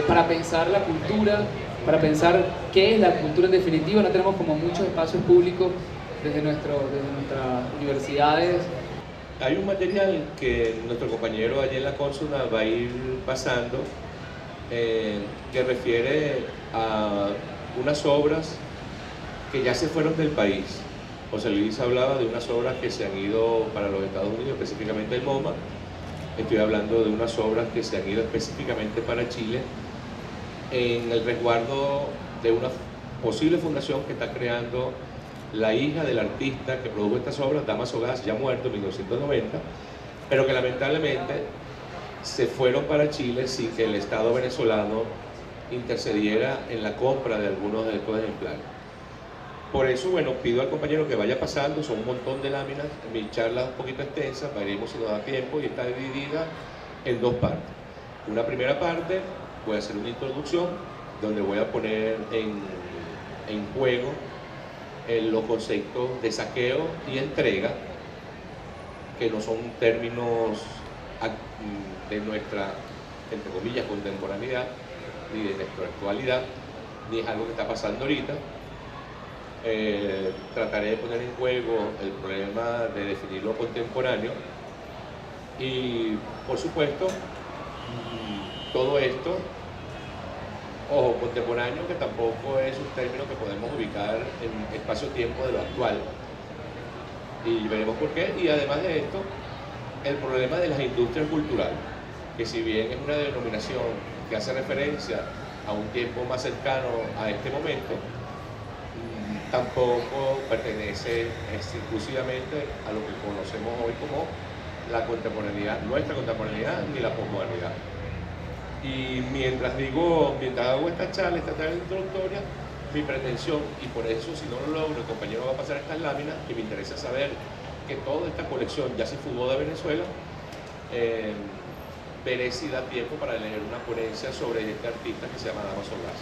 para pensar la cultura, para pensar qué es la cultura en definitiva. No tenemos como muchos espacios públicos desde nuestras universidades. Hay un material que nuestro compañero allí en la Consula va a ir pasando que refiere a unas obras que ya se fueron del país. José Luis hablaba de unas obras que se han ido para los Estados Unidos, específicamente el MoMA. Estoy hablando de unas obras que se han ido específicamente para Chile en el resguardo de una posible fundación que está creando la hija del artista que produjo estas obras, Dámaso Gas, ya muerto en 1990, pero que lamentablemente se fueron para Chile sin que el Estado venezolano intercediera en la compra de algunos de estos ejemplares. Por eso, bueno, pido al compañero que vaya pasando, son un montón de láminas, mi charla es un poquito extensa, veremos si nos da tiempo, y está dividida en dos partes. Una primera parte, voy a hacer una introducción, donde voy a poner en juego los conceptos de saqueo y entrega, que no son términos de nuestra, entre comillas, contemporaneidad, ni de nuestra actualidad, ni es algo que está pasando ahorita. Trataré de poner en juego el problema de definir lo contemporáneo y, por supuesto, todo esto, ojo, contemporáneo, que tampoco es un término que podemos ubicar en espacio-tiempo de lo actual, y veremos por qué. Y además de esto, el problema de las industrias culturales, que si bien es una denominación que hace referencia a un tiempo más cercano a este momento, tampoco pertenece exclusivamente a lo que conocemos hoy como la contemporaneidad, nuestra contemporaneidad, ni la posmodernidad. Y mientras hago esta charla introductoria, mi pretensión, y por eso si no lo logro, el compañero va a pasar estas láminas, que me interesa saber que toda esta colección ya se fugó de Venezuela, veré si da tiempo para leer una ponencia sobre este artista que se llama Dámaso Gas.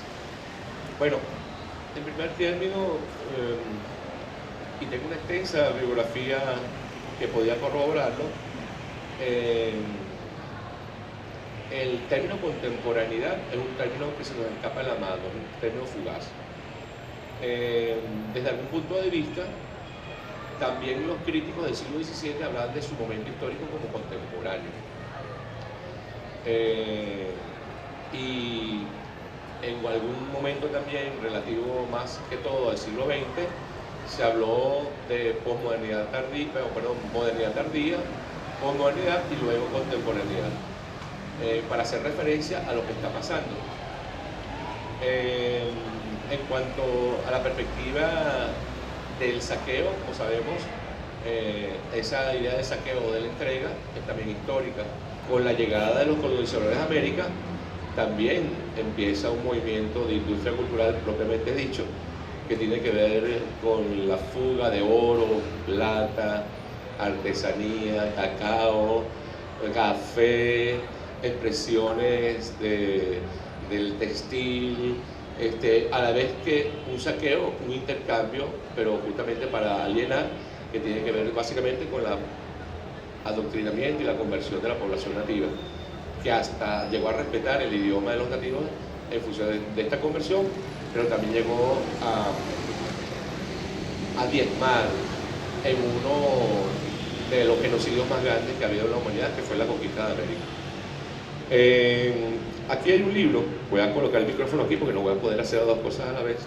Bueno, en primer término, y tengo una extensa biografía que podía corroborarlo, el término contemporaneidad es un término que se nos escapa de la mano, es un término fugaz. Desde algún punto de vista, también los críticos del siglo XVII hablan de su momento histórico como contemporáneo. Y en algún momento también, relativo más que todo al siglo XX, se habló de posmodernidad tardía, modernidad tardía, posmodernidad y luego contemporaneidad, para hacer referencia a lo que está pasando. En cuanto a la perspectiva del saqueo, como sabemos, esa idea de saqueo de la entrega es también histórica. Con la llegada de los colonizadores de América, también empieza un movimiento de industria cultural propiamente dicho, que tiene que ver con la fuga de oro, plata, artesanía, cacao, café, expresiones del textil, a la vez que un saqueo, un intercambio, pero justamente para alienar, que tiene que ver básicamente con el adoctrinamiento y la conversión de la población nativa, que hasta llegó a respetar el idioma de los nativos en función de esta conversión, pero también llegó a diezmar en uno de los genocidios más grandes que ha habido en la humanidad, que fue la conquista de América. Aquí hay un libro, voy a colocar el micrófono aquí porque no voy a poder hacer dos cosas a la vez.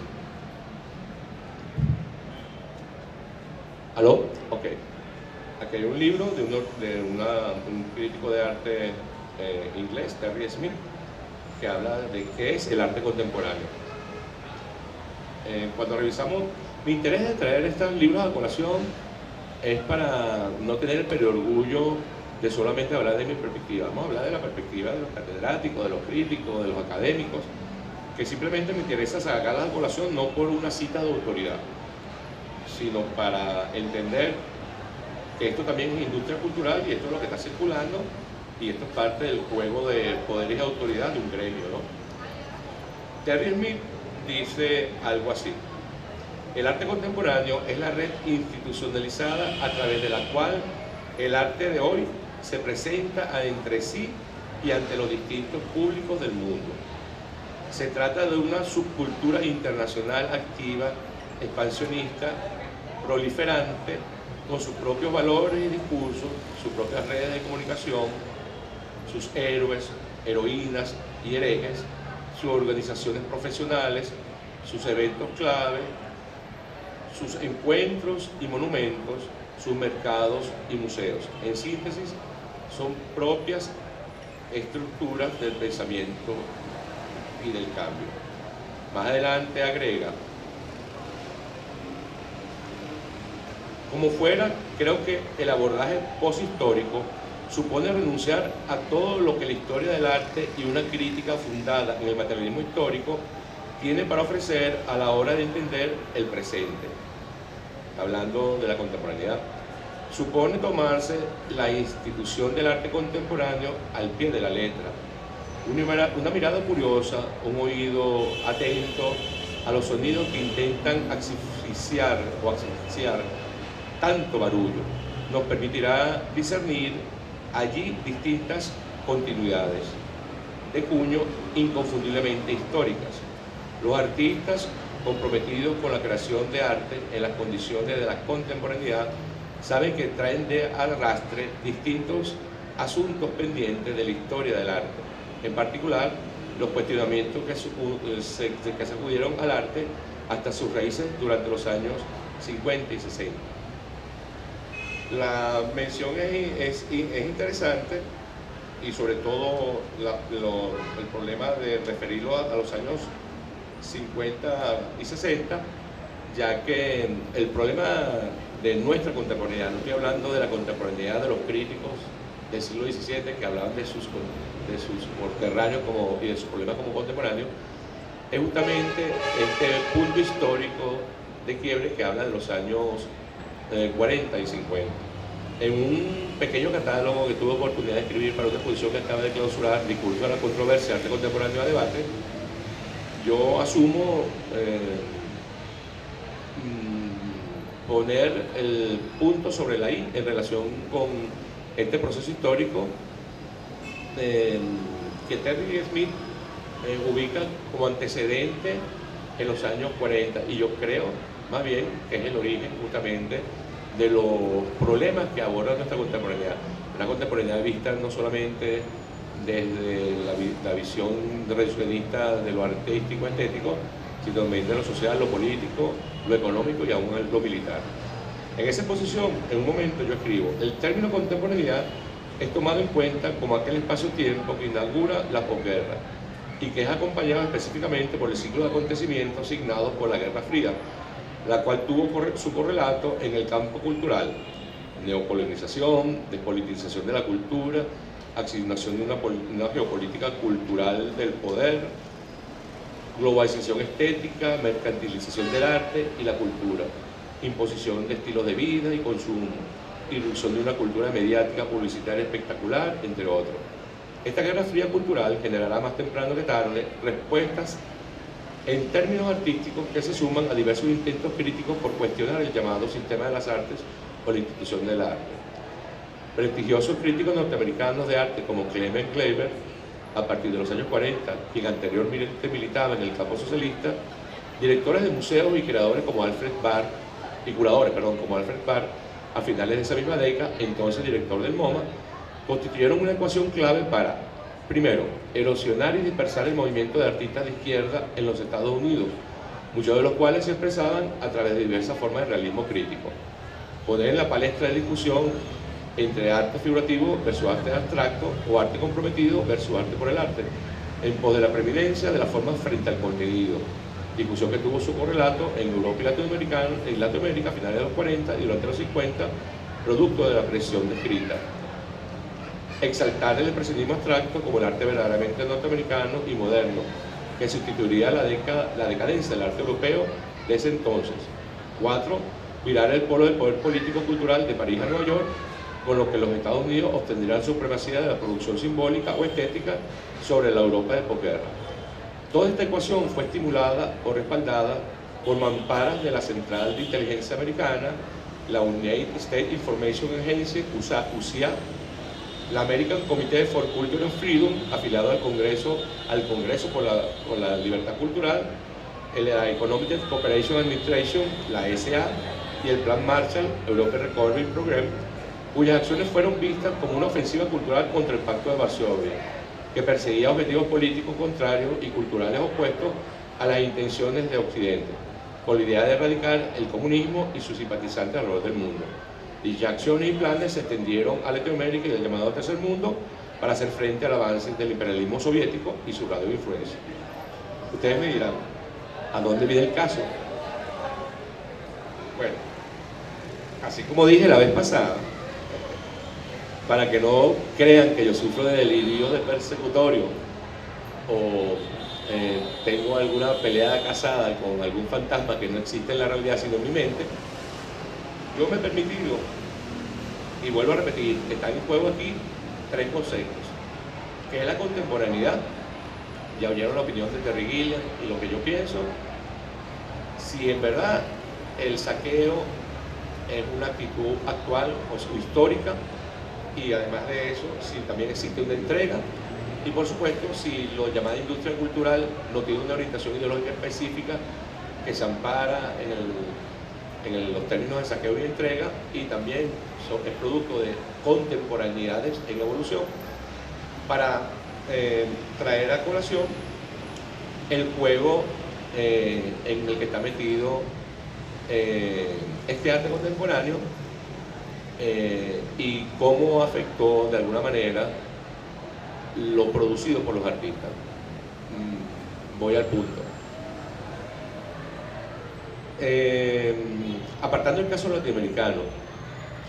¿Aló? Ok. Aquí hay un libro de un crítico de arte inglés, Terry Smith, que habla de qué es el arte contemporáneo. Cuando revisamos, mi interés de traer estos libros a colación es para no tener el perorgullo de solamente hablar de mi perspectiva. Vamos a hablar de la perspectiva de los catedráticos, de los críticos, de los académicos, que simplemente me interesa sacarlas a colación no por una cita de autoridad, sino para entender que esto también es industria cultural y esto es lo que está circulando y esto es parte del juego de poderes y autoridad de un gremio, ¿no? Terry Smith dice algo así: el arte contemporáneo es la red institucionalizada a través de la cual el arte de hoy se presenta entre sí y ante los distintos públicos del mundo. Se trata de una subcultura internacional activa, expansionista, proliferante, con sus propios valores y discursos, sus propias redes de comunicación, sus héroes, heroínas y herejes, sus organizaciones profesionales, sus eventos clave, sus encuentros y monumentos, sus mercados y museos. En síntesis, son propias estructuras del pensamiento y del cambio. Más adelante agrega: como fuera, creo que el abordaje posthistórico supone renunciar a todo lo que la historia del arte y una crítica fundada en el materialismo histórico tiene para ofrecer a la hora de entender el presente. Hablando de la contemporaneidad, supone tomarse la institución del arte contemporáneo al pie de la letra, una mirada curiosa, un oído atento a los sonidos que intentan asfixiar tanto barullo, nos permitirá discernir allí distintas continuidades de cuño inconfundiblemente históricas. Los artistas comprometidos con la creación de arte en las condiciones de la contemporaneidad saben que traen de arrastre distintos asuntos pendientes de la historia del arte, en particular los cuestionamientos que sacudieron al arte hasta sus raíces durante los años 50 y 60. La mención es interesante, y sobre todo el problema de referirlo a los años 50 y 60, ya que el problema de nuestra contemporaneidad, no estoy hablando de la contemporaneidad de los críticos del siglo XVII que hablaban de sus conterráneos y de sus problemas como contemporáneos, es justamente este punto histórico de quiebre que habla de los años 40 y 50. En un pequeño catálogo que tuve oportunidad de escribir para una exposición que acaba de clausurar, Discurso a la controversia, arte contemporáneo a debate, yo asumo poner el punto sobre la I en relación con este proceso histórico que Terry Smith ubica como antecedente en los años 40, y yo creo más bien que es el origen justamente de los problemas que aborda nuestra contemporaneidad. Una contemporaneidad vista no solamente desde la visión reduccionista de lo artístico, estético, sino también de lo social, lo político, lo económico y aún lo militar. En esa exposición, en un momento yo escribo: el término contemporaneidad es tomado en cuenta como aquel espacio-tiempo que inaugura la posguerra y que es acompañado específicamente por el ciclo de acontecimientos asignados por la Guerra Fría, la cual tuvo su correlato en el campo cultural: neocolonización, despolitización de la cultura, asignación de una geopolítica cultural del poder, globalización estética, mercantilización del arte y la cultura, imposición de estilos de vida y consumo, irrupción de una cultura mediática, publicitaria espectacular, entre otros. Esta guerra fría cultural generará más temprano que tarde respuestas en términos artísticos que se suman a diversos intentos críticos por cuestionar el llamado sistema de las artes o la institución del arte. Prestigiosos críticos norteamericanos de arte como Clement Kleiber, a partir de los años 40, quien anteriormente militaba en el campo socialista, directores de museos y curadores como Alfred Barr, a finales de esa misma década, entonces director del MoMA, constituyeron una ecuación clave para, primero, erosionar y dispersar el movimiento de artistas de izquierda en los Estados Unidos, muchos de los cuales se expresaban a través de diversas formas de realismo crítico. Poner en la palestra de discusión entre arte figurativo versus arte abstracto o arte comprometido versus arte por el arte, en pos de la preeminencia de la forma frente al contenido, discusión que tuvo su correlato en Europa y Latinoamérica a finales de los 40 y durante los 50, producto de la presión descrita. Exaltar el expresionismo abstracto como el arte verdaderamente norteamericano y moderno, que sustituiría la decadencia del arte europeo de ese entonces. 4. Virar el polo del poder político-cultural de París a Nueva York, con lo que los Estados Unidos obtendrían supremacía de la producción simbólica o estética sobre la Europa de posguerra. Toda esta ecuación fue estimulada o respaldada por mamparas de la Central de Inteligencia Americana, la United States Information Agency, USIA, la American Committee for Culture and Freedom, afiliado al Congreso por la Libertad Cultural, la Economic Cooperation Administration, la SA, y el Plan Marshall, European Recovery Program, cuyas acciones fueron vistas como una ofensiva cultural contra el Pacto de Varsovia, que perseguía objetivos políticos contrarios y culturales opuestos a las intenciones de Occidente, con la idea de erradicar el comunismo y sus simpatizantes alrededor del mundo. Dichas acciones y planes se extendieron a Latinoamérica y al llamado Tercer Mundo para hacer frente al avance del imperialismo soviético y su radio de influencia. Ustedes me dirán, ¿a dónde viene el caso? Bueno, así como dije la vez pasada, para que no crean que yo sufro de delirio de persecutorio o tengo alguna pelea casada con algún fantasma que no existe en la realidad sino en mi mente, yo me he permitido, y vuelvo a repetir, están en juego aquí 3 conceptos, que es la contemporaneidad. Ya oyeron la opinión de Terry Gilliam y lo que yo pienso. Si en verdad el saqueo es una actitud actual o histórica, y además de eso, si también existe una entrega, y por supuesto, si lo llamada industria cultural no tiene una orientación ideológica específica que se ampara en los términos de saqueo y entrega, y también es producto de contemporaneidades en evolución, para traer a colación el juego en el que está metido este arte contemporáneo y cómo afectó de alguna manera lo producido por los artistas. Voy al punto. Apartando el caso latinoamericano,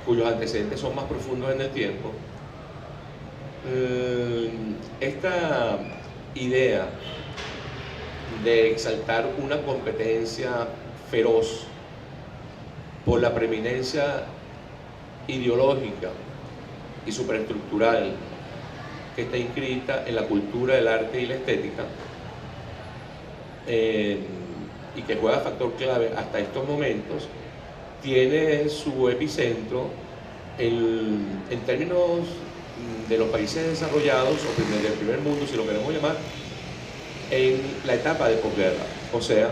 cuyos antecedentes son más profundos en el tiempo, esta idea de exaltar una competencia feroz por la preeminencia ideológica y superestructural que está inscrita en la cultura, el arte y la estética, y que juega factor clave hasta estos momentos, tiene su epicentro en términos de los países desarrollados, o del primer mundo, si lo queremos llamar, en la etapa de posguerra. O sea,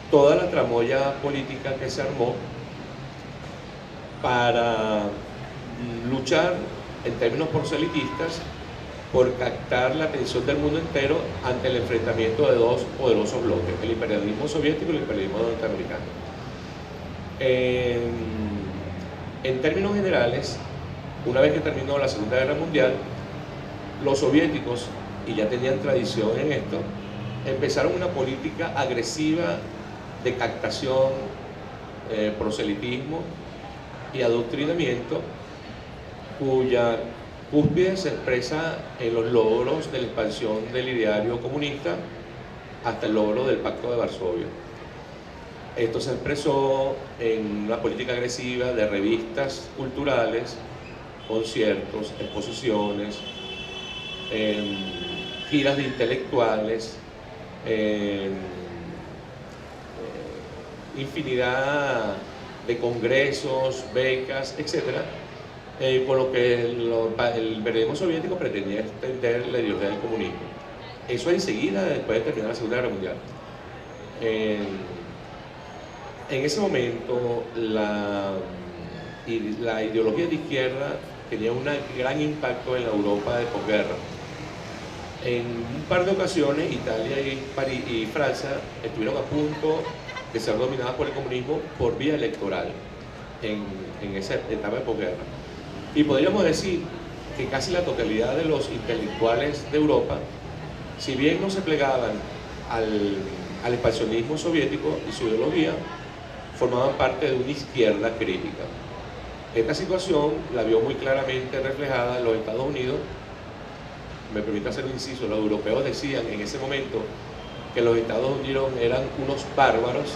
toda la tramoya política que se armó para luchar en términos proselitistas por captar la atención del mundo entero ante el enfrentamiento de 2 poderosos bloques, el imperialismo soviético y el imperialismo norteamericano. En términos generales, una vez que terminó la Segunda Guerra Mundial, los soviéticos, y ya tenían tradición en esto, empezaron una política agresiva de captación, proselitismo y adoctrinamiento, cuya cúspide se expresa en los logros de la expansión del ideario comunista hasta el logro del Pacto de Varsovia. Esto se expresó en una política agresiva de revistas culturales, conciertos, exposiciones, giras de intelectuales, infinidad de congresos, becas, etc., con lo que el imperialismo soviético pretendía extender la ideología del comunismo. Eso enseguida, después de terminar la Segunda Guerra Mundial. En ese momento, la ideología de izquierda tenía un gran impacto en la Europa de posguerra. En un par de ocasiones, Italia y Francia estuvieron a punto de ser dominadas por el comunismo por vía electoral en esa etapa de posguerra. Y podríamos decir que casi la totalidad de los intelectuales de Europa, si bien no se plegaban al expansionismo soviético y su ideología, formaban parte de una izquierda crítica. Esta situación la vio muy claramente reflejada en los Estados Unidos. Me permito hacer un inciso: los europeos decían en ese momento que los Estados Unidos eran unos bárbaros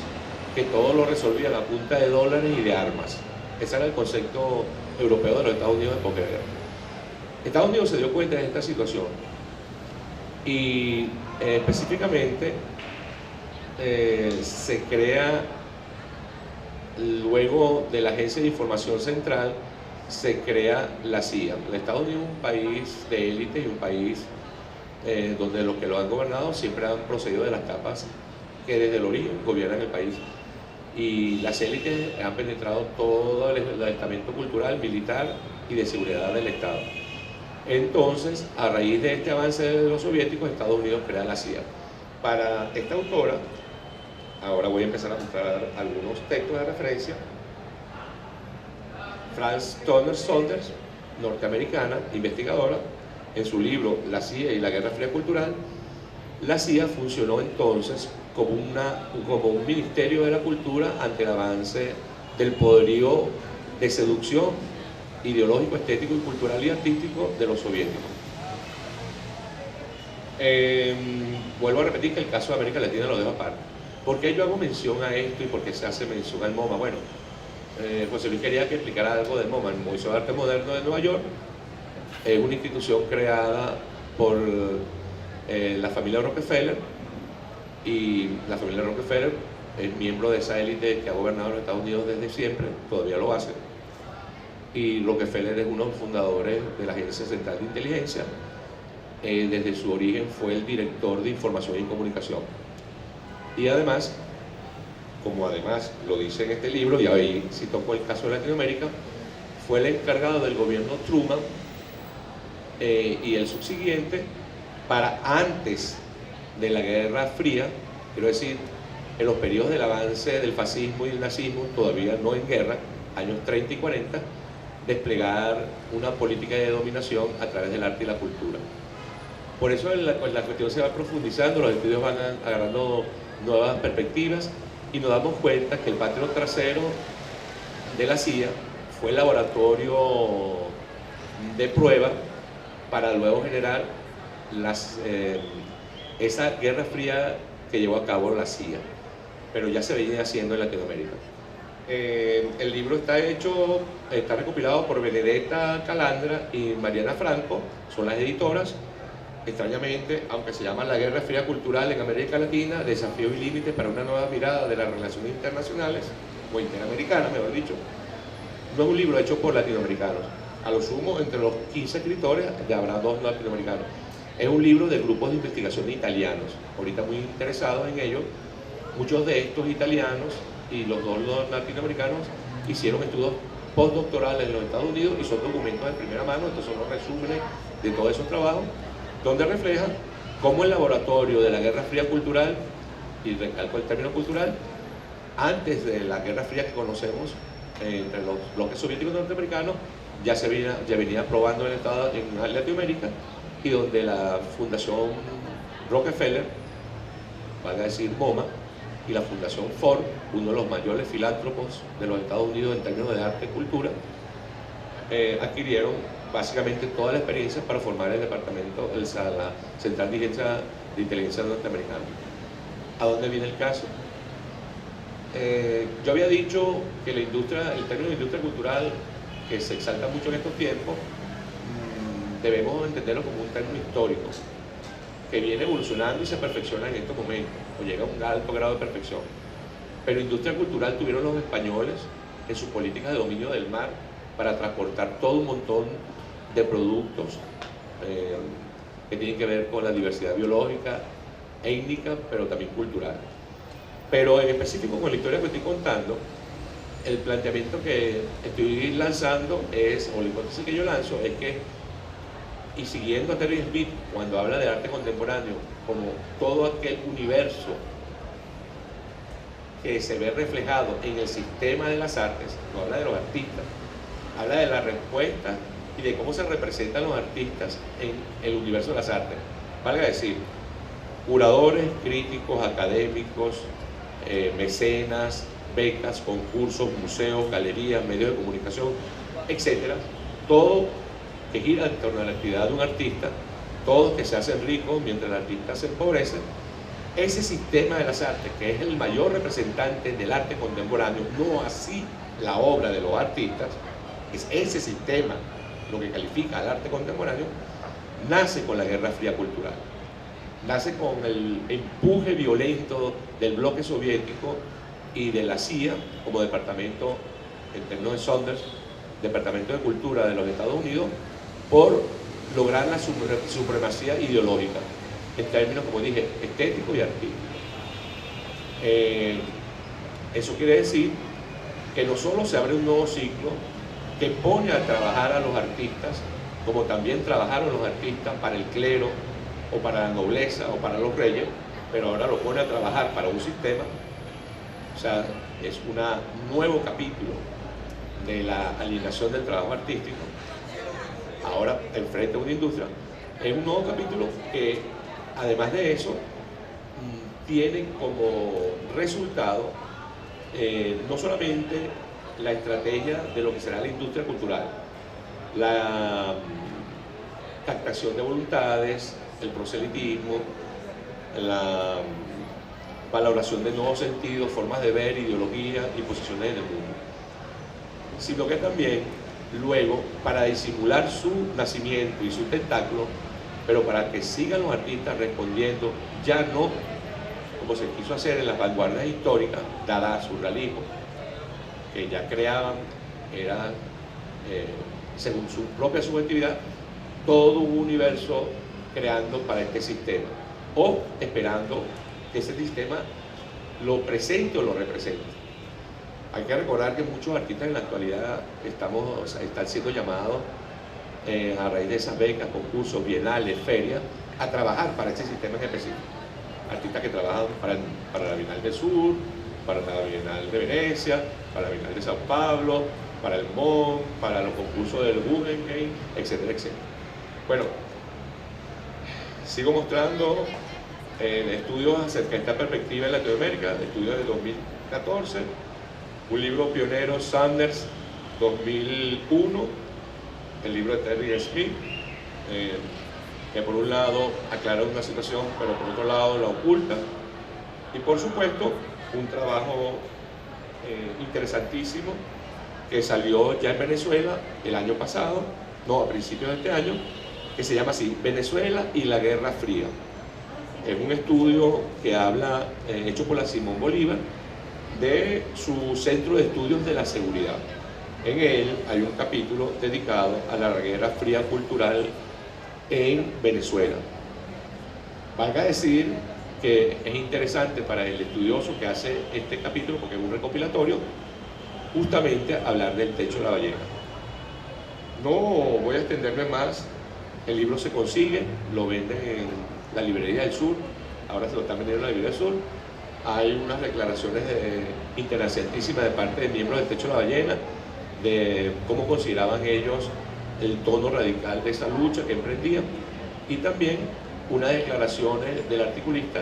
que todo lo resolvían a punta de dólares y de armas. Ese era el concepto europeo de los Estados Unidos de posguerra. Estados Unidos se dio cuenta de esta situación y específicamente se crea, luego de la Agencia de Información Central, se crea la CIA. Estados Unidos es un país de élite y un país donde los que lo han gobernado siempre han procedido de las capas que desde el origen gobiernan el país. Y las élites han penetrado todo el estamento cultural, militar y de seguridad del Estado. Entonces, a raíz de este avance de los soviéticos, Estados Unidos crea la CIA. Para esta autora, ahora voy a empezar a mostrar algunos textos de referencia. Frances Turner Saunders, norteamericana, investigadora, en su libro La CIA y la Guerra Fría Cultural, la CIA funcionó entonces como un ministerio de la cultura ante el avance del poderío de seducción ideológico, estético y cultural y artístico de los soviéticos. Vuelvo a repetir que el caso de América Latina lo dejo aparte. ¿Por qué yo hago mención a esto y por qué se hace mención al MoMA? Bueno, José Luis quería que explicara algo del MoMA. El Museo de Arte Moderno de Nueva York es una institución creada por la familia Rockefeller, y la familia Rockefeller es miembro de esa élite que ha gobernado los Estados Unidos desde siempre, todavía lo hace, y Rockefeller es uno de los fundadores de la Agencia Central de Inteligencia. Desde su origen fue el director de Información y Comunicación, y además, como además lo dice en este libro, y ahí sí tocó el caso de Latinoamérica, fue el encargado del gobierno Truman y el subsiguiente para antes de la Guerra Fría, quiero decir, en los periodos del avance del fascismo y el nazismo, todavía no en guerra, años 30 y 40, desplegar una política de dominación a través del arte y la cultura. Por eso la cuestión se va profundizando, los estudios van agarrando nuevas perspectivas y nos damos cuenta que el patio trasero de la CIA fue el laboratorio de prueba para luego generar esa Guerra Fría que llevó a cabo la CIA, pero ya se venía haciendo en Latinoamérica. El libro está recopilado por Benedetta Calandra y Mariana Franco, son las editoras. Extrañamente, aunque se llama La Guerra Fría Cultural en América Latina, desafíos y límites para una nueva mirada de las relaciones internacionales, o interamericanas, mejor dicho, no es un libro hecho por latinoamericanos. A lo sumo, entre los 15 escritores ya habrá 2 latinoamericanos. Es un libro de grupos de investigación italianos, ahorita muy interesados en ello. Muchos de estos italianos y los 2 latinoamericanos hicieron estudios postdoctorales en los Estados Unidos y son documentos de primera mano, estos son los resúmenes de todos esos trabajos, donde reflejan cómo el laboratorio de la Guerra Fría Cultural, y recalco el término cultural, antes de la Guerra Fría que conocemos entre los bloques soviéticos y norteamericanos, ya venía probando en Latinoamérica, y donde la Fundación Rockefeller, valga decir MoMA, y la Fundación Ford, uno de los mayores filántropos de los Estados Unidos en términos de arte y cultura, adquirieron básicamente toda la experiencia para formar el departamento, la Central de Inteligencia Norteamericana. ¿A dónde viene el caso? Yo había dicho que el término de industria cultural, que se exalta mucho en estos tiempos, debemos entenderlo como un término histórico que viene evolucionando y se perfecciona en estos momentos, o llega a un alto grado de perfección. Pero industria cultural tuvieron los españoles en sus políticas de dominio del mar para transportar todo un montón de productos que tienen que ver con la diversidad biológica, étnica, pero también cultural. Pero en específico con la historia que estoy contando, el planteamiento que estoy lanzando o la hipótesis que yo lanzo es que, y siguiendo a Terry Smith cuando habla de arte contemporáneo como todo aquel universo que se ve reflejado en el sistema de las artes, no habla de los artistas, habla de la respuesta y de cómo se representan los artistas en el universo de las artes. Valga decir, curadores, críticos, académicos, mecenas, becas, concursos, museos, galerías, medios de comunicación, etcétera, todo que gira en torno a la actividad de un artista, todos que se hacen ricos mientras el artista se empobrece. Ese sistema de las artes, que es el mayor representante del arte contemporáneo, no así la obra de los artistas, es ese sistema lo que califica al arte contemporáneo, nace con la Guerra Fría Cultural, nace con el empuje violento del bloque soviético y de la CIA como departamento, en términos de Saunders, Departamento de Cultura de los Estados Unidos por lograr la supremacía ideológica en términos, como dije, estético y artístico. Eso quiere decir que no solo se abre un nuevo ciclo que pone a trabajar a los artistas, como también trabajaron los artistas para el clero o para la nobleza o para los reyes, pero ahora lo pone a trabajar para un sistema. O sea, es un nuevo capítulo de la alienación del trabajo artístico, ahora enfrente a una industria. Es un nuevo capítulo que, además de eso, tiene como resultado no solamente la estrategia de lo que será la industria cultural, la captación de voluntades, el proselitismo, la valoración de nuevos sentidos, formas de ver, ideologías y posiciones en el mundo, sino que también luego, para disimular su nacimiento y su tentáculo, pero para que sigan los artistas respondiendo, ya no como se quiso hacer en las vanguardias históricas, dada su realismo, que ya creaban, era, según su propia subjetividad, todo un universo creando para este sistema, o esperando que ese sistema lo presente o lo represente. Hay que recordar que muchos artistas en la actualidad están siendo llamados, a raíz de esas becas, concursos, bienales, ferias, a trabajar para ese sistema en específico. Artistas que trabajan para la Bienal del Sur, para la Bienal de Venecia, para la Bienal de Sao Paulo, para el MON, para los concursos del Guggenheim, etcétera, etcétera. Bueno, sigo mostrando estudios acerca de esta perspectiva en Latinoamérica, estudios de 2014, un libro pionero, Sanders, 2001, el libro de Terry Smith, que por un lado aclara una situación, pero por otro lado la oculta, y por supuesto un trabajo interesantísimo que salió ya en Venezuela el año pasado, no, a principios de este año, que se llama así, Venezuela y la Guerra Fría. Es un estudio que habla, hecho por la Simón Bolívar, de su Centro de Estudios de la Seguridad. En él hay un capítulo dedicado a la Guerra Fría cultural en Venezuela. Valga decir que es interesante para el estudioso que hace este capítulo, porque es un recopilatorio, justamente hablar del techo de la ballena. No voy a extenderme más, el libro se consigue, lo venden en la Librería del Sur, ahora se lo están vendiendo en la Librería del Sur. Hay unas declaraciones interesantísimas de parte de miembros del techo de la ballena, de cómo consideraban ellos el tono radical de esa lucha que emprendían, y también unas declaraciones del articulista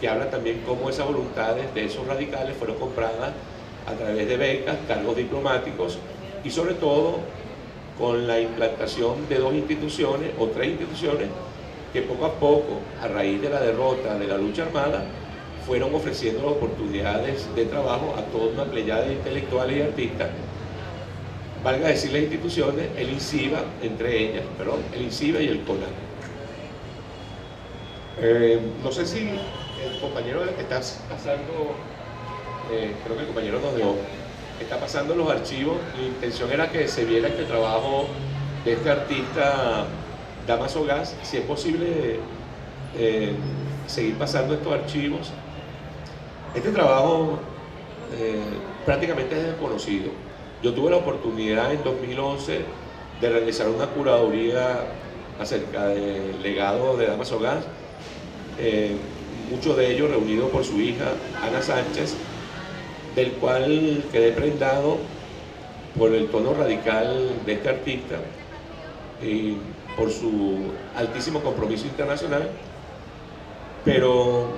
que habla también cómo esas voluntades de esos radicales fueron compradas a través de becas, cargos diplomáticos y sobre todo con la implantación de dos instituciones o tres instituciones que poco a poco, a raíz de la derrota de la lucha armada, fueron ofreciendo oportunidades de trabajo a toda una pleyada de intelectuales y artistas. Valga decir las instituciones, el INCIBA, entre ellas, perdón, el INCIBA y el CONAC. No sé si el compañero está pasando, creo que el compañero nos dejó, está pasando los archivos. Mi intención era que se viera este trabajo de este artista Dámaso Gas, si es posible seguir pasando estos archivos. Este trabajo prácticamente es desconocido. Yo tuve la oportunidad en 2011 de realizar una curaduría acerca del legado de Dámaso Gas, muchos de ellos reunidos por su hija Ana Sánchez, del cual quedé prendado por el tono radical de este artista y por su altísimo compromiso internacional, pero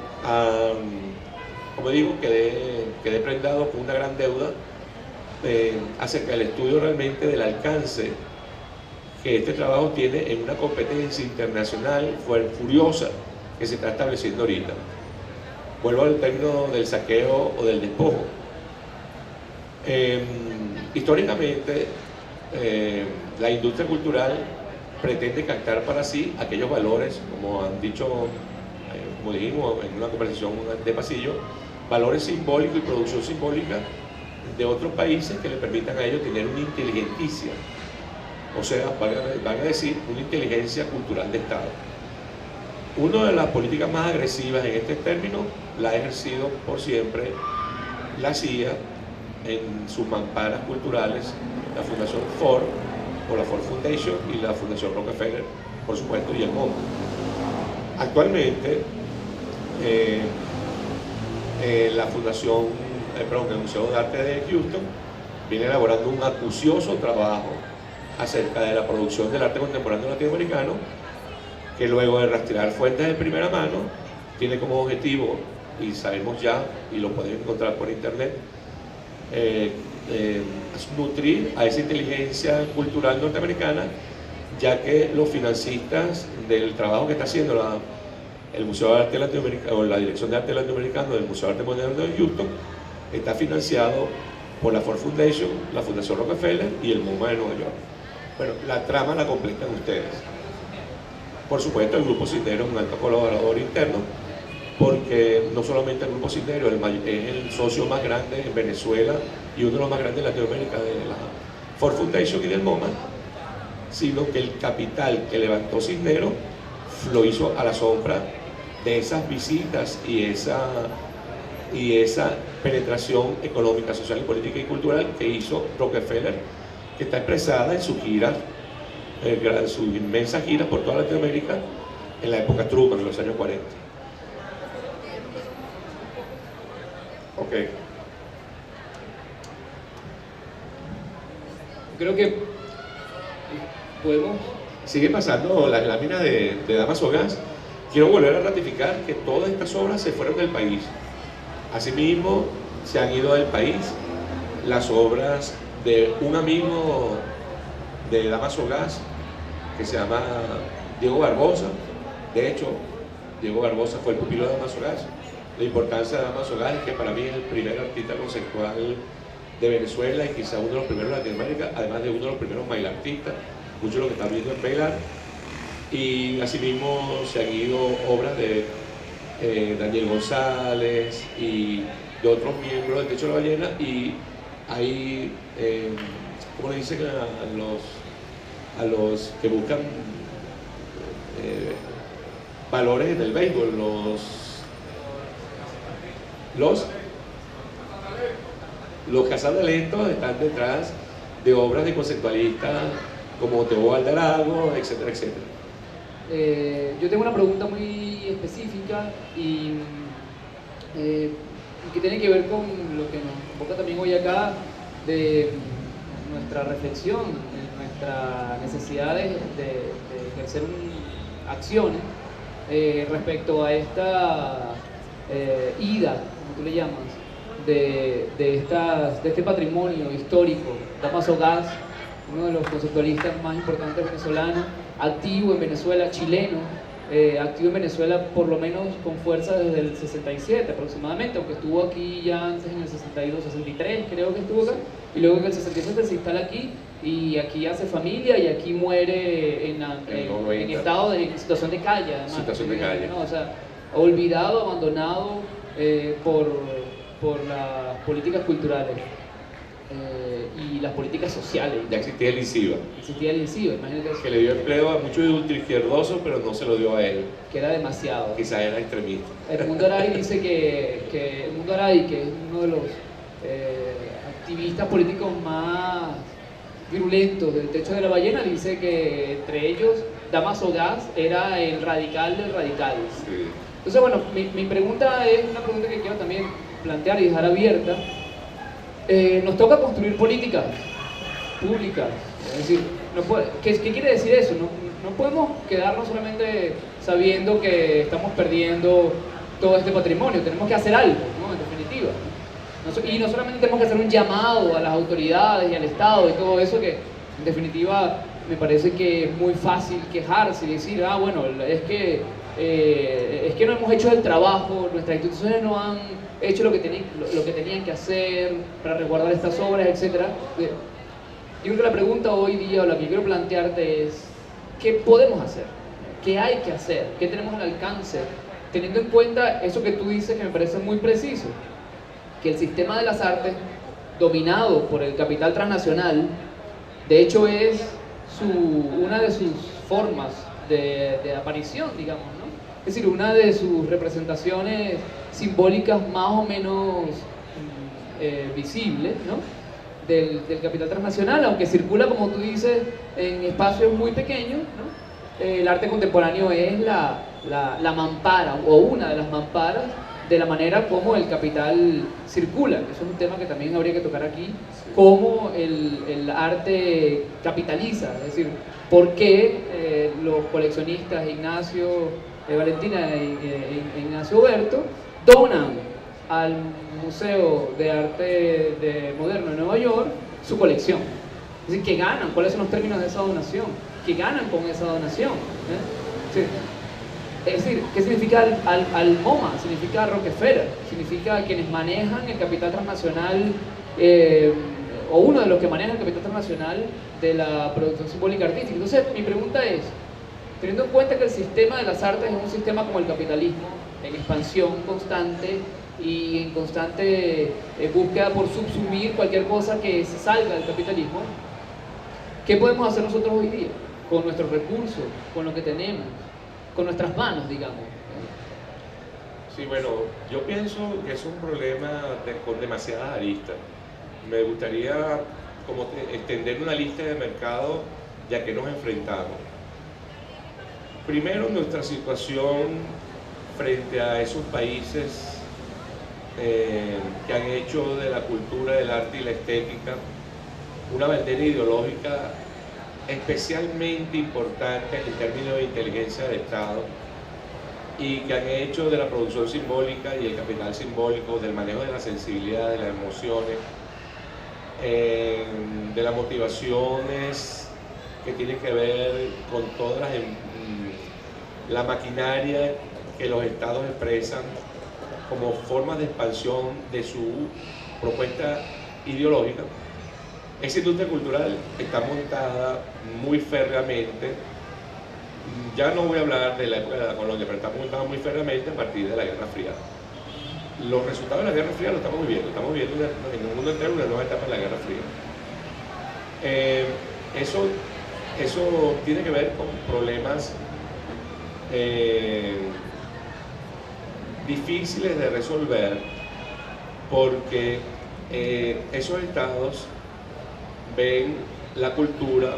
como digo, quedé prendado con una gran deuda acerca del estudio realmente del alcance que este trabajo tiene en una competencia internacional furiosa que se está estableciendo ahorita. Vuelvo al término del saqueo o del despojo. Históricamente, la industria cultural pretende captar para sí aquellos valores, como han dicho, como dijimos en una conversación de pasillo, valores simbólicos y producción simbólica de otros países que le permitan a ellos tener una inteligencia, o sea, van a decir, una inteligencia cultural de Estado. Una de las políticas más agresivas en este término la ha ejercido por siempre la CIA en sus mamparas culturales, la Fundación Ford, o la Ford Foundation, y la Fundación Rockefeller, por supuesto, y el MoMA. Actualmente, la Fundación, el Museo de Arte de Houston viene elaborando un acucioso trabajo acerca de la producción del arte contemporáneo latinoamericano, que luego de rastrear fuentes de primera mano, tiene como objetivo, y sabemos ya, y lo pueden encontrar por internet, nutrir a esa inteligencia cultural norteamericana, ya que los financistas del trabajo que está haciendo el Museo de Arte Latinoamericano, o la Dirección de Arte Latinoamericano del Museo de Arte Moderno de Houston, está financiado por la Ford Foundation, la Fundación Rockefeller y el MoMA de Nueva York. Bueno, la trama la completan ustedes. Por supuesto, el Grupo Cisneros es un alto colaborador interno, porque no solamente el Grupo Cisneros es el socio más grande en Venezuela y uno de los más grandes en Latinoamérica de la Ford Foundation y del MoMA, sino que el capital que levantó Cisneros lo hizo a la sombra de esas visitas y esa penetración económica, social, y política y cultural que hizo Rockefeller, que está expresada en su gira, su inmensa gira por toda Latinoamérica en la época Truman, en los años 40. Ok. Creo que podemos... Sigue pasando las láminas de Damaso Gas. Quiero volver a ratificar que todas estas obras se fueron del país. Asimismo, se han ido del país las obras de un amigo de Damaso Gas, que se llama Diego Barbosa. De hecho, Diego Barbosa fue el pupilo de Damaso Gas. La importancia de Damaso Gas es que para mí es el primer artista conceptual de Venezuela y quizá uno de los primeros de Latinoamérica, además de uno de los primeros bailartistas, mucho de lo que están viendo en bailar. Y asimismo se han ido obras de Daniel González y de otros miembros del Techo de la Ballena, y hay, ¿cómo le dicen a los que buscan valores en el béisbol? Los cazatalentos están detrás de obras de conceptualistas como Teo Valdarago, etcétera, etcétera. Yo tengo una pregunta muy específica y que tiene que ver con lo que nos convoca también hoy acá, de nuestra reflexión, de nuestra necesidad de ejercer acciones respecto a esta ida, como tú le llamas, de este patrimonio histórico. Damaso Gas, uno de los conceptualistas más importantes venezolanos, activo en Venezuela, chileno, activo en Venezuela por lo menos con fuerza desde el 67 aproximadamente, aunque estuvo aquí ya antes en el 62, 63 creo que estuvo acá, y luego en el 67 se instala aquí, y aquí hace familia, y aquí muere en estado en situación de calle, además. Situación de calle. ¿No? O sea, olvidado, abandonado por las políticas culturales y las políticas sociales. Ya existía el INCIBA. Existía el INCIBA, imagínate eso. Que le dio empleo a muchos ultraizquierdosos, pero no se lo dio a él. Que era demasiado. Quizás era extremista. Edmundo Aray dice que Edmundo Aray, que es uno de los activistas políticos más virulentos del Techo de la Ballena, dice que entre ellos Damaso Gas era el radical del radical. Sí. Entonces, bueno, mi pregunta es una pregunta que quiero también plantear y dejar abierta. Nos toca construir políticas públicas, es decir, ¿qué quiere decir eso? No podemos quedarnos solamente sabiendo que estamos perdiendo todo este patrimonio, tenemos que hacer algo, ¿no? En definitiva. Y no solamente tenemos que hacer un llamado a las autoridades y al Estado y todo eso, que en definitiva me parece que es muy fácil quejarse y decir, bueno, es que no hemos hecho el trabajo, nuestras instituciones no han hecho lo que tenían que hacer para resguardar estas obras, etc. Yo creo que la pregunta hoy día, o la que quiero plantearte es, ¿qué podemos hacer? ¿Qué hay que hacer? ¿Qué tenemos al alcance? Teniendo en cuenta eso que tú dices, que me parece muy preciso, que el sistema de las artes dominado por el capital transnacional, de hecho es una de sus formas de aparición, digamos, ¿no? Es decir, una de sus representaciones simbólicas más o menos visibles, ¿no? del capital transnacional, aunque circula, como tú dices, en espacios muy pequeños, ¿no? El arte contemporáneo es la mampara, o una de las mamparas, de la manera como el capital circula, que eso es un tema que también habría que tocar aquí, cómo el arte capitaliza, es decir, por qué los coleccionistas Ignacio, Valentina e Ignacio Berto donan al Museo de Arte Moderno de Nueva York su colección. Es decir, ¿qué ganan? ¿Cuáles son los términos de esa donación? ¿Qué ganan con esa donación? Sí. Es decir, ¿qué significa al MoMA? Significa Rockefeller, significa quienes manejan el capital transnacional, o uno de los que maneja el capital transnacional de la producción simbólica artística. Entonces, mi pregunta es, teniendo en cuenta que el sistema de las artes es un sistema como el capitalismo, en expansión constante y en constante búsqueda por subsumir cualquier cosa que se salga del capitalismo, ¿qué podemos hacer nosotros hoy día? Con nuestros recursos, con lo que tenemos, con nuestras manos, digamos. Sí, bueno, yo pienso que es un problema con demasiadas aristas. Me gustaría como extender una lista de mercados ya que nos enfrentamos. Primero, nuestra situación frente a esos países que han hecho de la cultura, del arte y la estética una bandera ideológica especialmente importante en términos de inteligencia de Estado, y que han hecho de la producción simbólica y el capital simbólico, del manejo de la sensibilidad, de las emociones, de las motivaciones que tienen que ver con toda la maquinaria que los estados expresan como formas de expansión de su propuesta ideológica. Esa industria cultural está montada muy férreamente. Ya no voy a hablar de la época de la colonia, pero está montada muy férreamente a partir de la Guerra Fría. Los resultados de la Guerra Fría lo estamos viviendo en el mundo entero una nueva etapa de la Guerra Fría. Eso tiene que ver con problemas difíciles de resolver, porque esos estados ven la cultura,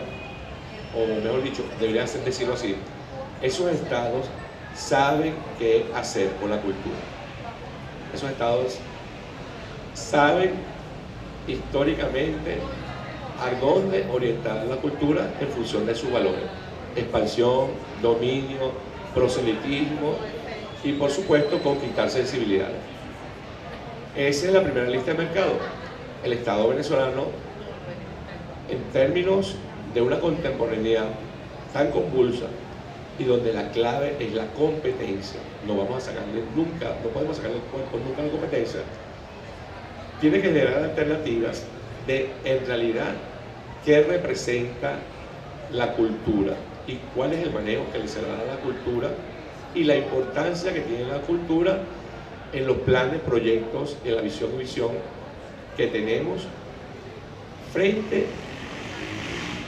o mejor dicho, debería decirlo así, esos estados saben qué hacer con la cultura. Esos estados saben históricamente a dónde orientar la cultura en función de sus valores: expansión, dominio, proselitismo y, por supuesto, conquistar sensibilidades. Esa es la primera lista de mercado. El Estado venezolano, en términos de una contemporaneidad tan convulsa y donde la clave es la competencia, no podemos sacarle el cuerpo nunca a la competencia, tiene que generar alternativas de, en realidad, qué representa la cultura y cuál es el manejo que le se da a la cultura y la importancia que tiene la cultura en los planes, proyectos, en la visión y visión que tenemos frente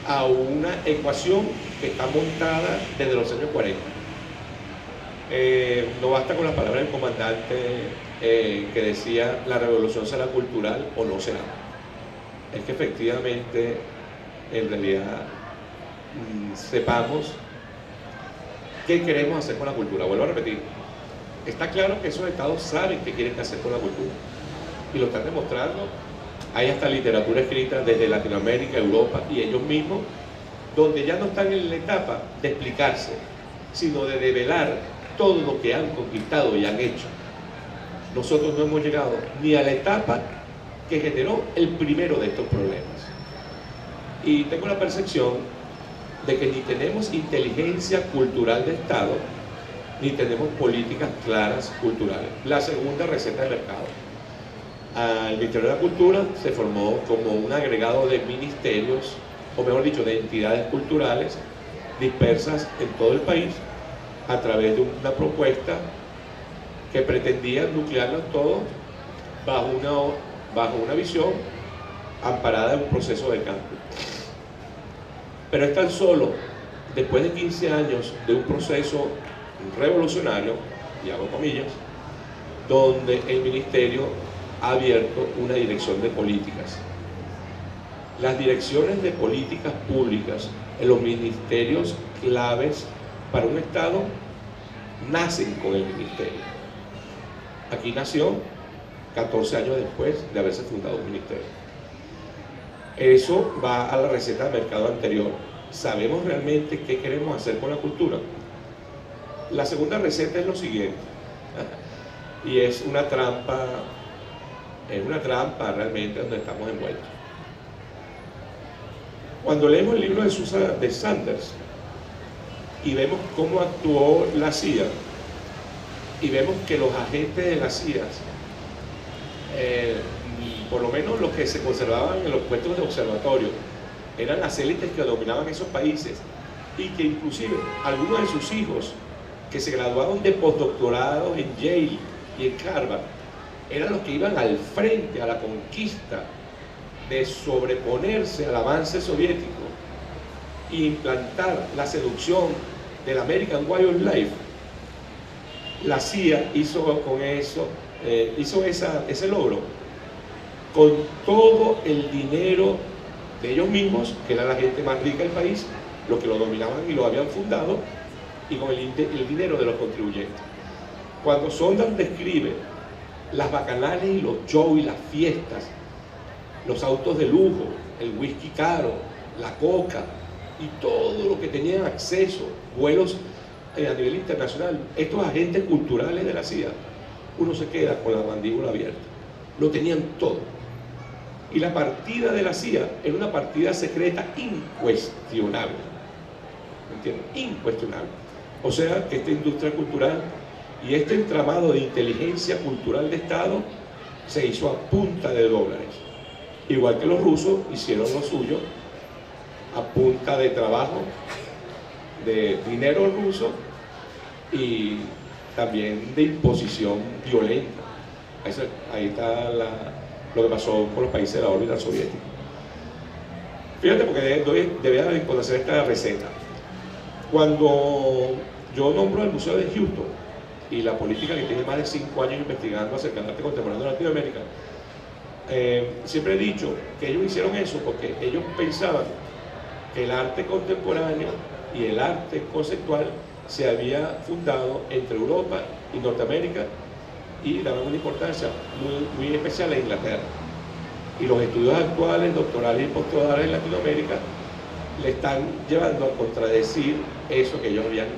a una ecuación que está montada desde los años 40. No basta con las palabras del comandante que decía: la revolución será cultural o no será. Es que efectivamente, en realidad, sepamos qué queremos hacer con la cultura. Vuelvo a repetir, está claro que esos estados saben qué quieren hacer con la cultura y lo están demostrando. Hay hasta literatura escrita desde Latinoamérica, Europa y ellos mismos, donde ya no están en la etapa de explicarse, sino de develar todo lo que han conquistado y han hecho. Nosotros no hemos llegado ni a la etapa que generó el primero de estos problemas. Y tengo la percepción de que ni tenemos inteligencia cultural de Estado, ni tenemos políticas claras culturales. La segunda receta de mercado. El Ministerio de la Cultura se formó como un agregado de ministerios, o mejor dicho, de entidades culturales dispersas en todo el país, a través de una propuesta que pretendía nuclearlos todos bajo una visión amparada en un proceso de cambio. Pero es tan solo después de 15 años de un proceso revolucionario, y hago comillas, donde el ministerio ha abierto una dirección de políticas. Las direcciones de políticas públicas en los ministerios claves para un Estado nacen con el ministerio. Aquí nació 14 años después de haberse fundado un ministerio. Eso va a la receta de mercado anterior. ¿Sabemos realmente qué queremos hacer con la cultura? La segunda receta es lo siguiente, y es una trampa realmente donde estamos envueltos. Cuando leemos el libro de Susan B. Sanders y vemos cómo actuó la CIA, y vemos que los agentes de la CIA, por lo menos los que se conservaban en los puestos de observatorio, eran las élites que dominaban esos países, y que inclusive algunos de sus hijos que se graduaron de postdoctorados en Yale y en Harvard eran los que iban al frente a la conquista de sobreponerse al avance soviético e implantar la seducción del American Way of Life. La CIA hizo con eso, ese logro con todo el dinero de ellos mismos, que era la gente más rica del país, los que lo dominaban y lo habían fundado, y con el dinero de los contribuyentes. Cuando Sondland describe las bacanales y los shows y las fiestas, los autos de lujo, el whisky caro, la coca y todo lo que tenían acceso, vuelos a nivel internacional, estos agentes culturales de la CIA, uno se queda con la mandíbula abierta. Lo tenían todo. Y la partida de la CIA era una partida secreta incuestionable. ¿Me entienden? Incuestionable. O sea que esta industria cultural y este entramado de inteligencia cultural de Estado se hizo a punta de dólares. Igual que los rusos hicieron lo suyo a punta de trabajo, de dinero ruso y también de imposición violenta. Ahí está lo que pasó con los países de la órbita soviética. Fíjate, porque debía conocer esta receta. Cuando yo nombro el Museo de Houston y la política que tiene más de 5 años investigando acerca del arte contemporáneo de Latinoamérica, siempre he dicho que ellos hicieron eso porque ellos pensaban que el arte contemporáneo y el arte conceptual se había fundado entre Europa y Norteamérica, y daban una importancia muy especial a Inglaterra. Y los estudios actuales, doctorales y postdoctorales en Latinoamérica, le están llevando a contradecir eso que ellos habían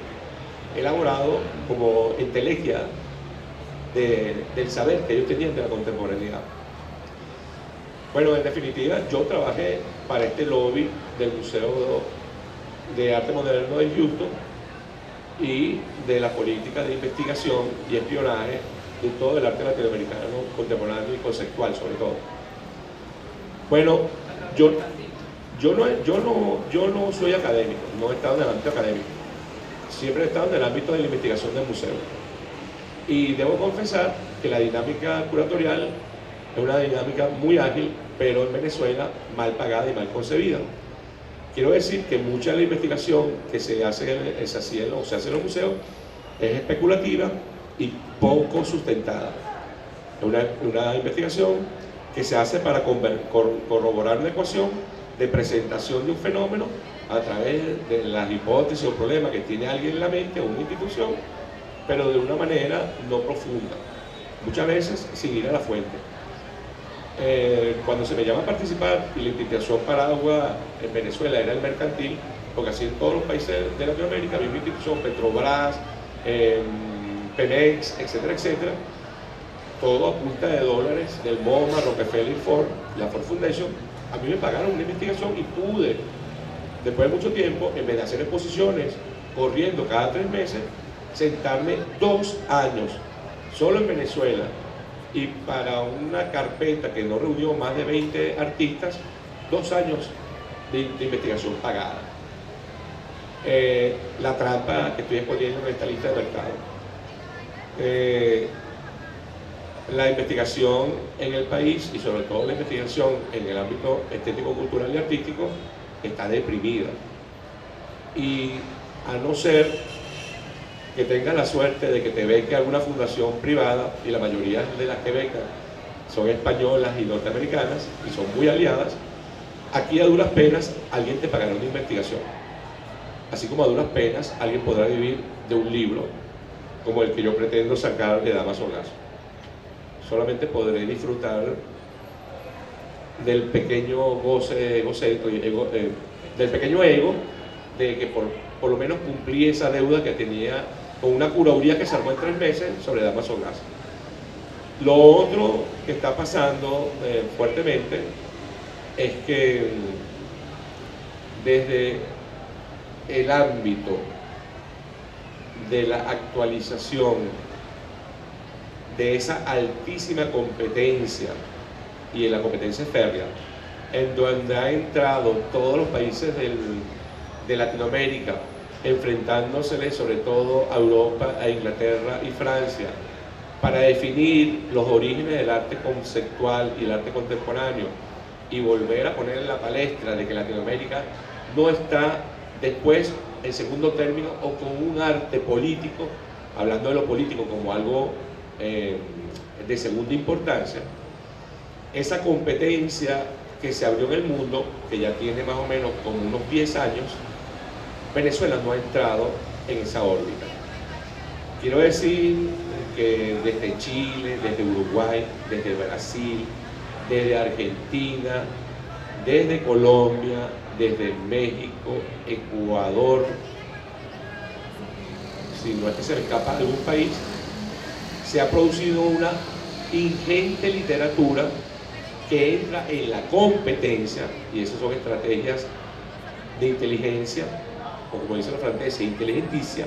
elaborado como entelequia del saber que ellos tenían de la contemporaneidad. Bueno, en definitiva, yo trabajé para este lobby del Museo de Arte Moderno de Houston y de la política de investigación y espionaje de todo el arte latinoamericano contemporáneo y conceptual, sobre todo. Bueno, yo no soy académico, no he estado en el ámbito académico, siempre he estado en el ámbito de la investigación del museo. Y debo confesar que la dinámica curatorial es una dinámica muy ágil, pero en Venezuela mal pagada y mal concebida. Quiero decir que mucha de la investigación que se hace en los museos es especulativa y poco sustentada. Es una investigación que se hace para corroborar una ecuación de presentación de un fenómeno a través de las hipótesis o problemas que tiene alguien en la mente o una institución, pero de una manera no profunda, muchas veces sin ir a la fuente. Cuando se me llama a participar y la institución paraguas en Venezuela era el mercantil, porque así en todos los países de Latinoamérica había una institución, Petrobras, Pemex, etcétera, etcétera, todo a punta de dólares del MoMA, Rockefeller y Ford, la Ford Foundation. A mí me pagaron una investigación y pude, después de mucho tiempo, en vez de hacer exposiciones corriendo cada 3 meses, sentarme 2 años solo en Venezuela, y para una carpeta que no reunió más de 20 artistas, 2 años de investigación pagada. La trampa que estoy exponiendo en esta lista de mercado. la investigación en el país y sobre todo la investigación en el ámbito estético, cultural y artístico está deprimida. Y a no ser que tengas la suerte de que te beque alguna fundación privada, y la mayoría de las que becan son españolas y norteamericanas y son muy aliadas, aquí a duras penas alguien te pagará una investigación. Así como a duras penas alguien podrá vivir de un libro como el que yo pretendo sacar de Damaso Gasso. Solamente podré disfrutar del pequeño goce egocéntrico, del pequeño ego de que por lo menos cumplí esa deuda que tenía con una curaduría que se armó en 3 meses sobre Damaso Gasso. Lo otro que está pasando fuertemente es que desde el ámbito de la actualización de esa altísima competencia y en la competencia férrea, en donde han entrado todos los países de Latinoamérica, enfrentándoseles sobre todo a Europa, a Inglaterra y Francia, para definir los orígenes del arte conceptual y el arte contemporáneo, y volver a poner en la palestra de que Latinoamérica no está después en segundo término o con un arte político, hablando de lo político como algo de segunda importancia. Esa competencia que se abrió en el mundo, que ya tiene más o menos como unos 10 años, Venezuela no ha entrado en esa órbita. Quiero decir que desde Chile, desde Uruguay, desde Brasil, desde Argentina, desde Colombia, desde México, Ecuador, si no es que se me escapa algún país, se ha producido una ingente literatura que entra en la competencia, y esas son estrategias de inteligencia, o como dicen los franceses, inteligentia,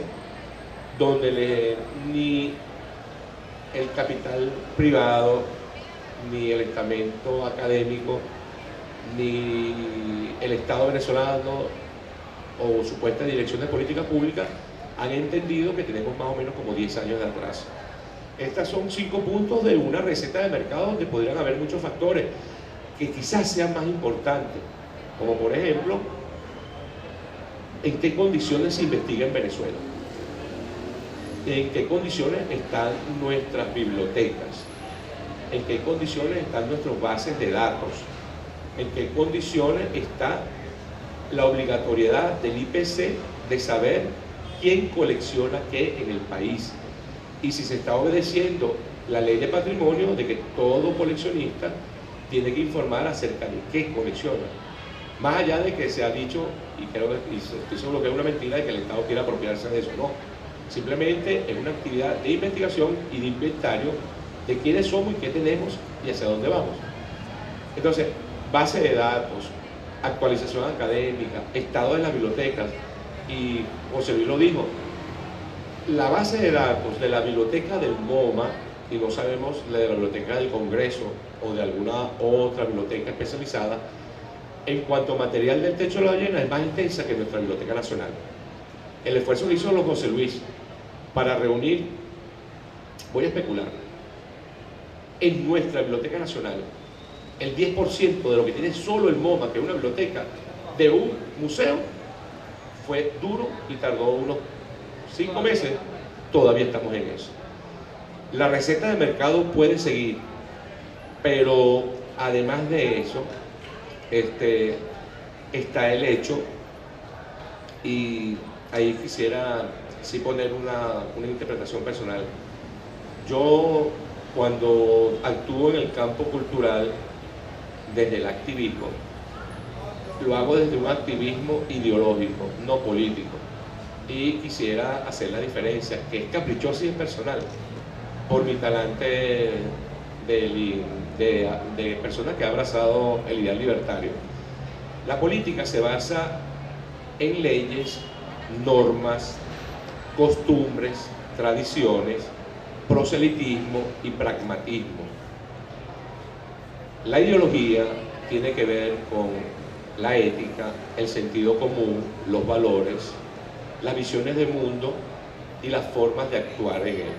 donde ni el capital privado, ni el estamento académico, ni el Estado venezolano o supuesta dirección de política pública han entendido que tenemos más o menos como 10 años de atraso. Estos son 5 puntos de una receta de mercado donde podrían haber muchos factores que quizás sean más importantes, como por ejemplo, en qué condiciones se investiga en Venezuela, en qué condiciones están nuestras bibliotecas, en qué condiciones están nuestras bases de datos, en qué condiciones está la obligatoriedad del IPC de saber quién colecciona qué en el país, y si se está obedeciendo la ley de patrimonio de que todo coleccionista tiene que informar acerca de qué colecciona. Más allá de que se ha dicho, y creo que estoy seguro que es una mentira, de que el Estado quiera apropiarse de eso, no. Simplemente es una actividad de investigación y de inventario de quiénes somos y qué tenemos y hacia dónde vamos. Entonces, base de datos, actualización académica, estado de las bibliotecas, y José Luis lo dijo, la base de datos de la biblioteca del MoMA, y no sabemos la de la biblioteca del Congreso o de alguna otra biblioteca especializada, en cuanto a material del techo de la ballena, es más intensa que nuestra Biblioteca Nacional. El esfuerzo que hizo los José Luis para reunir, voy a especular, en nuestra Biblioteca Nacional, el 10% de lo que tiene solo el MoMA, que es una biblioteca de un museo, fue duro y tardó unos 5 meses. Todavía estamos en eso. La receta de mercado puede seguir, pero además de eso, está el hecho, y ahí quisiera sí poner una interpretación personal. Yo, cuando actúo en el campo cultural desde el activismo, lo hago desde un activismo ideológico, no político, y quisiera hacer la diferencia, que es caprichosa y es personal, por mi talante de persona que ha abrazado el ideal libertario. La política se basa en leyes, normas, costumbres, tradiciones, proselitismo y pragmatismo. La ideología tiene que ver con la ética, el sentido común, los valores, las visiones del mundo y las formas de actuar en él.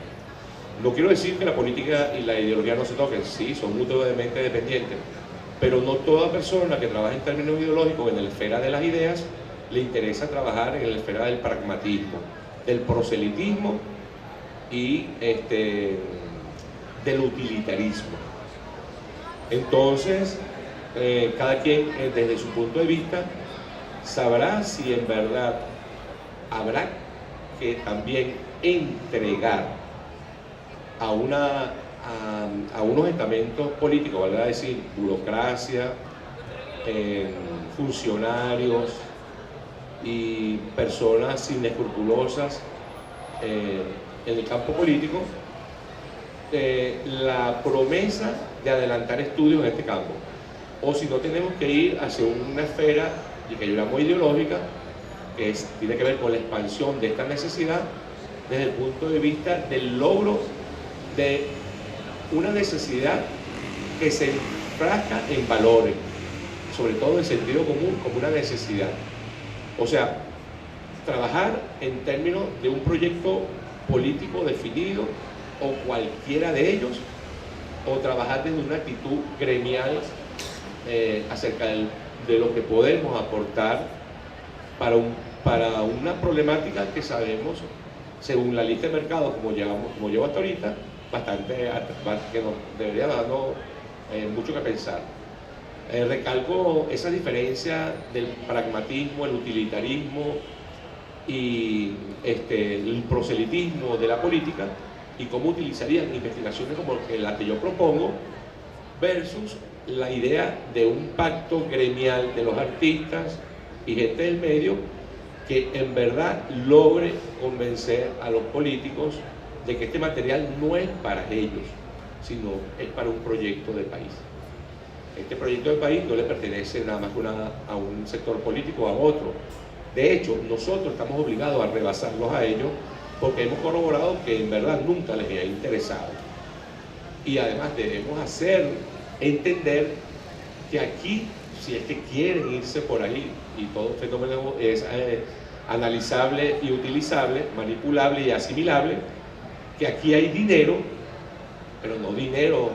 No quiero decir que la política y la ideología no se toquen, sí, son mutuamente dependientes, pero no toda persona que trabaja en términos ideológicos en la esfera de las ideas le interesa trabajar en la esfera del pragmatismo, del proselitismo y del utilitarismo. Entonces, cada quien desde su punto de vista sabrá si en verdad habrá que también entregar a unos estamentos políticos, valga decir, burocracia, funcionarios y personas inescrupulosas en el campo político, la promesa de adelantar estudios en este campo. O si no, tenemos que ir hacia una esfera que yo llamo ideológica, que tiene que ver con la expansión de esta necesidad desde el punto de vista del logro de una necesidad que se enfrasca en valores, sobre todo en sentido común, como una necesidad. O sea, trabajar en términos de un proyecto político definido o cualquiera de ellos, o trabajar desde una actitud gremial acerca de lo que podemos aportar para una problemática que sabemos, según la lista de mercado, como llevo hasta ahorita, bastante que nos debería darnos mucho que pensar. Recalco esa diferencia del pragmatismo, el utilitarismo y el proselitismo de la política, y cómo utilizarían investigaciones como la que yo propongo versus la idea de un pacto gremial de los artistas y gente del medio que en verdad logre convencer a los políticos de que este material no es para ellos, sino es para un proyecto de país. Este proyecto de país no le pertenece nada más a un sector político o a otro. De hecho, nosotros estamos obligados a rebasarlos a ellos porque hemos corroborado que en verdad nunca les ha interesado. Y además debemos hacer entender que aquí, si es que quieren irse por ahí, y todo fenómeno es analizable y utilizable, manipulable y asimilable, que aquí hay dinero, pero no dinero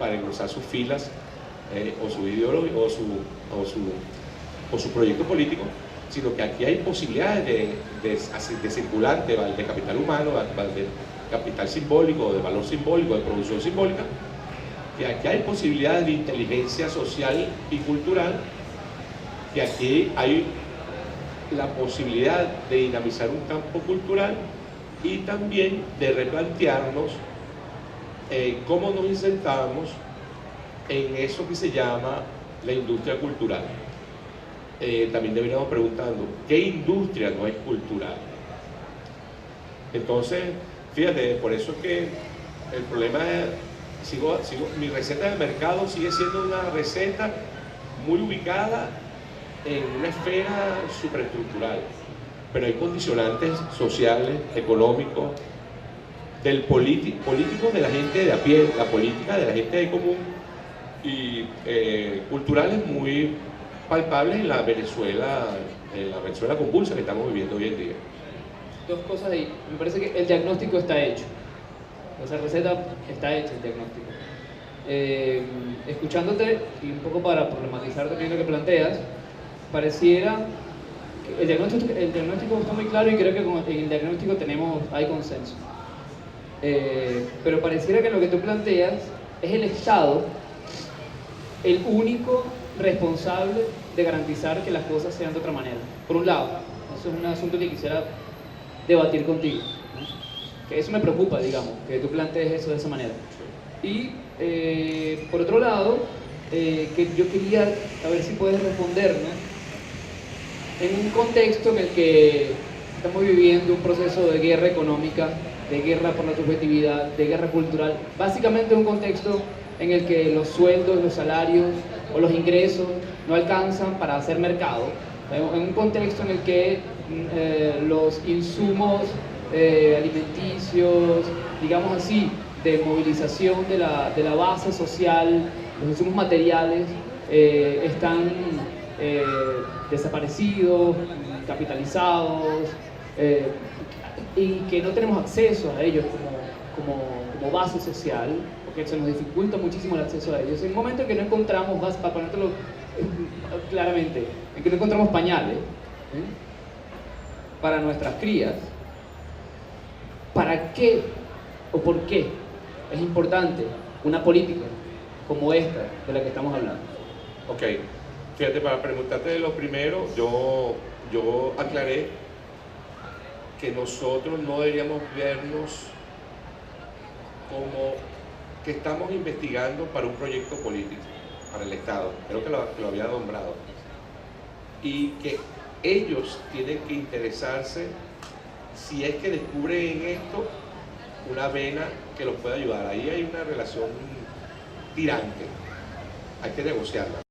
para engrosar sus filas o su ideología o su proyecto político, sino que aquí hay posibilidades de circulante, de capital humano, de capital simbólico, de valor simbólico, de producción simbólica, que aquí hay posibilidades de inteligencia social y cultural, que aquí hay la posibilidad de dinamizar un campo cultural y también de replantearnos cómo nos insertamos en eso que se llama la industria cultural. También deberíamos preguntando, ¿qué industria no es cultural? Entonces, fíjate, por eso es que el problema es, mi receta de mercado sigue siendo una receta muy ubicada en una esfera superestructural, pero hay condicionantes sociales, económicos, políticos de la gente de a pie, la política de la gente de común, y culturales muy palpables en la Venezuela convulsa que estamos viviendo hoy en día. Dos cosas ahí. Me parece que el diagnóstico está hecho. Esa receta está hecha, el diagnóstico. Escuchándote, y un poco para problematizar también lo que planteas, pareciera que el diagnóstico está muy claro y creo que con el diagnóstico hay consenso. Pero pareciera que lo que tú planteas es el Estado el único responsable de garantizar que las cosas sean de otra manera. Por un lado, eso es un asunto que quisiera debatir contigo, ¿no? Que eso me preocupa, digamos, que tú plantees eso de esa manera. Y por otro lado, que yo quería a ver si puedes responderme en un contexto en el que estamos viviendo un proceso de guerra económica, de guerra por la subjetividad, de guerra cultural, básicamente un contexto en el que los sueldos, los salarios o los ingresos no alcanzan para hacer mercado, en un contexto en el que los insumos alimenticios, digamos así, de movilización de la base social, los insumos materiales están desaparecidos, capitalizados, y que no tenemos acceso a ellos como base social, porque se nos dificulta muchísimo el acceso a ellos. En un momento en que no encontramos, para ponértelo claramente, en que no encontramos pañales para nuestras crías, ¿para qué o por qué es importante una política como esta de la que estamos hablando? Ok, fíjate, para preguntarte de lo primero, yo aclaré que nosotros no deberíamos vernos como que estamos investigando para un proyecto político, para el Estado, creo que lo había nombrado, y que ellos tienen que interesarse si es que descubren en esto una vena que los pueda ayudar. Ahí hay una relación tirante, hay que negociarla.